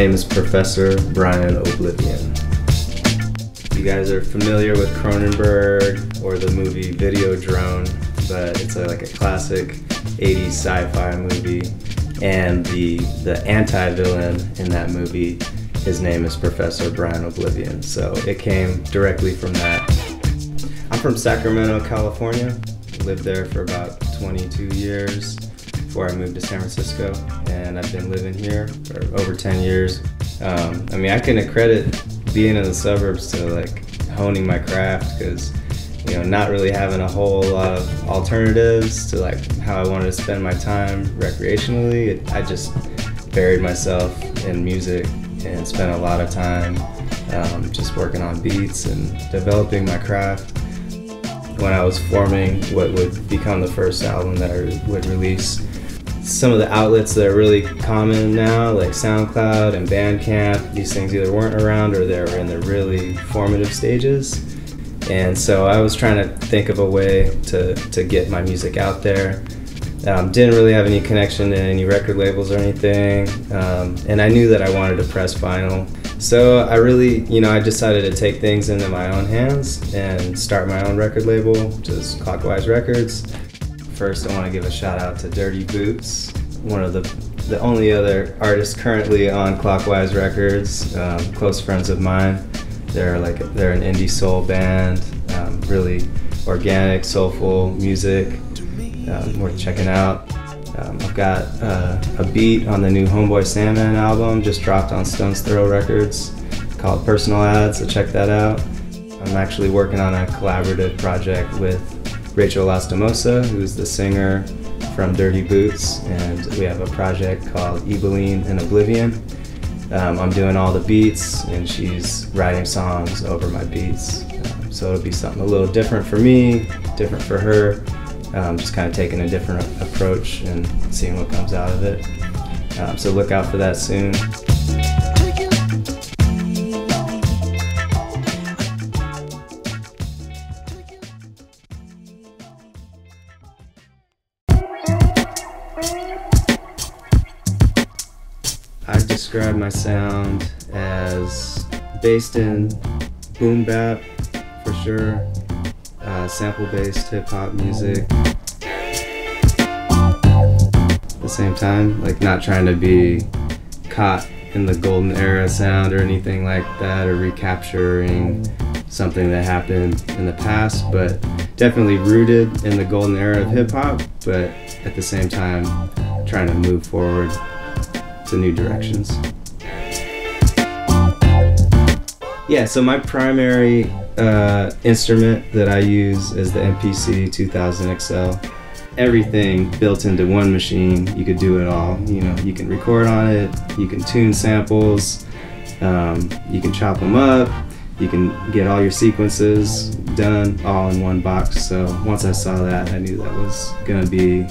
name is Professor Brian Oblivion. You guys are familiar with Cronenberg or the movie Videodrome, but it's like a classic 80s sci-fi movie. And the anti-villain in that movie, his name is Professor Brian Oblivion. So it came directly from that. I'm from Sacramento, California. Lived there for about 22 years before I moved to San Francisco, and I've been living here for over 10 years. I mean, I can accredit being in the suburbs to like honing my craft, because not really having a whole lot of alternatives to like how I wanted to spend my time recreationally. I just buried myself in music and spent a lot of time just working on beats and developing my craft. When I was forming what would become the first album that I would release, some of the outlets that are really common now, like SoundCloud and Bandcamp, these things either weren't around or they were in the really formative stages. And so I was trying to think of a way to get my music out there. Didn't really have any connection to any record labels or anything, and I knew that I wanted to press vinyl. So I really, I decided to take things into my own hands and start my own record label, which is Clockwise Records. First, I want to give a shout out to Dirty Boots, one of the only other artists currently on Clockwise Records, close friends of mine. They're an indie soul band, really organic, soulful music, worth checking out. I've got a beat on the new Homeboy Sandman album, just dropped on Stone's Throw Records, called Personal Ads, so check that out. I'm actually working on a collaborative project with Rachel Lastimosa, who's the singer from Dirty Boots, and we have a project called Beatvillain and Oblivion. I'm doing all the beats, and she's writing songs over my beats. So it'll be something a little different for me, different for her. Just kind of taking a different approach and seeing what comes out of it. So look out for that soon. I describe my sound as based in boom bap, for sure, sample-based hip-hop music. At the same time, like not trying to be caught in the golden era sound or anything like that, or recapturing something that happened in the past, but definitely rooted in the golden era of hip-hop, but at the same time trying to move forward to new directions. Yeah, so my primary instrument that I use is the MPC 2000 XL. Everything built into one machine. You could do it all. You can record on it, you can tune samples, you can chop them up, you can get all your sequences done all in one box. So once I saw that, I knew that was gonna be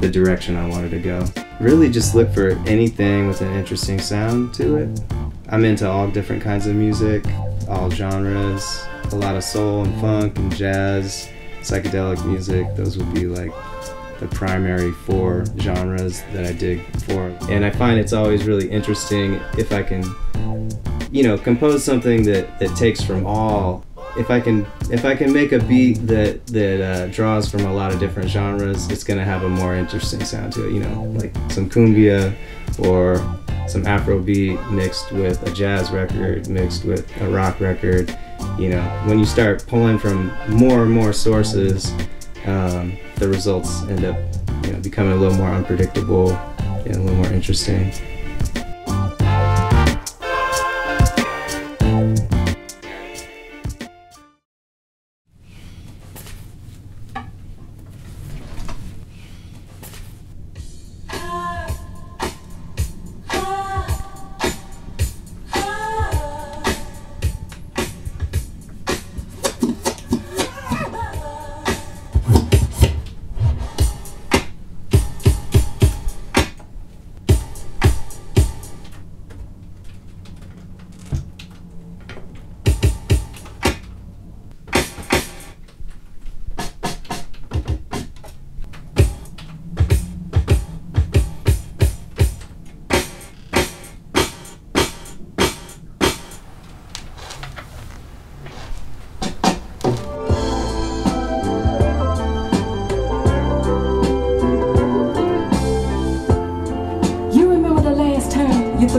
the direction I wanted to go. Really just look for anything with an interesting sound to it. I'm into all different kinds of music, all genres, a lot of soul and funk and jazz, psychedelic music. Those would be like the primary 4 genres that I dig for. And I find it's always really interesting if I can, compose something that takes from all. If I can make a beat that draws from a lot of different genres, it's gonna have a more interesting sound to it. Like some cumbia or some Afrobeat mixed with a jazz record, mixed with a rock record. When you start pulling from more and more sources, the results end up, becoming a little more unpredictable and a little more interesting.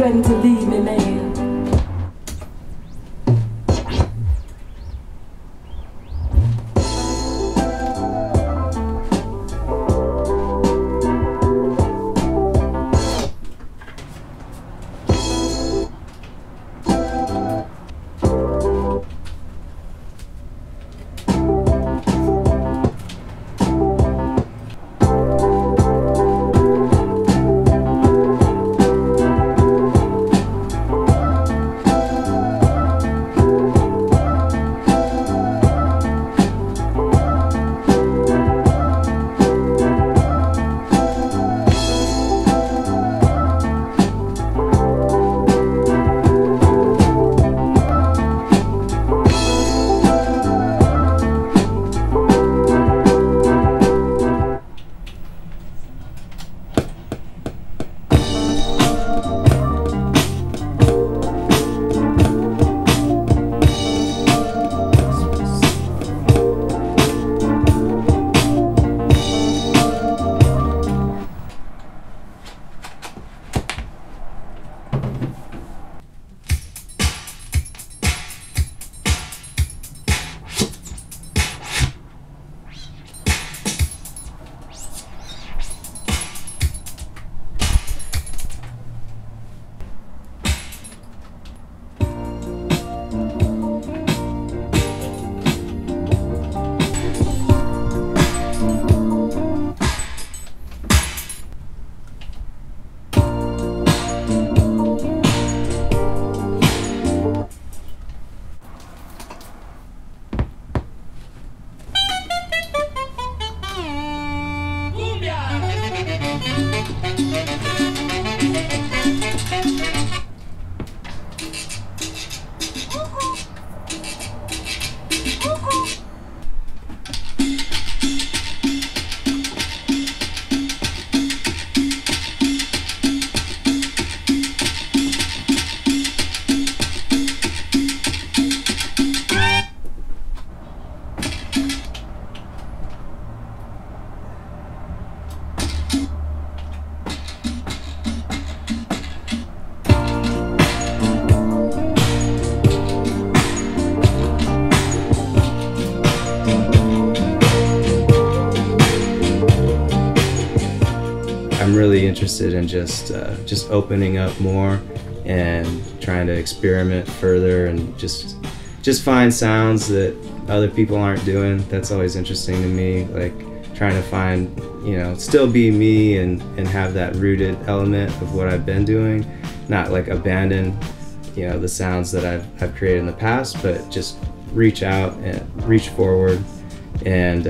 going to leave me, man? I'm really interested in just opening up more and trying to experiment further and just find sounds that other people aren't doing. That's always interesting to me, like trying to find, still be me and have that rooted element of what I've been doing, not like abandon, the sounds that I've created in the past, but just reach out and reach forward and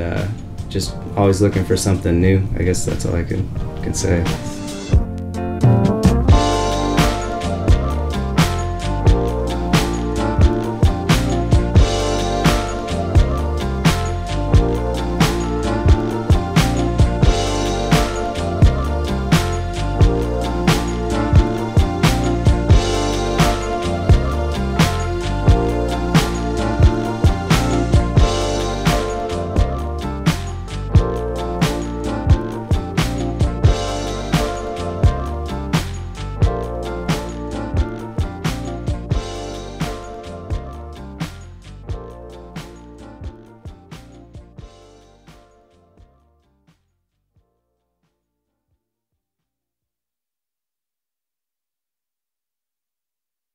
just always looking for something new. I guess that's all I can say.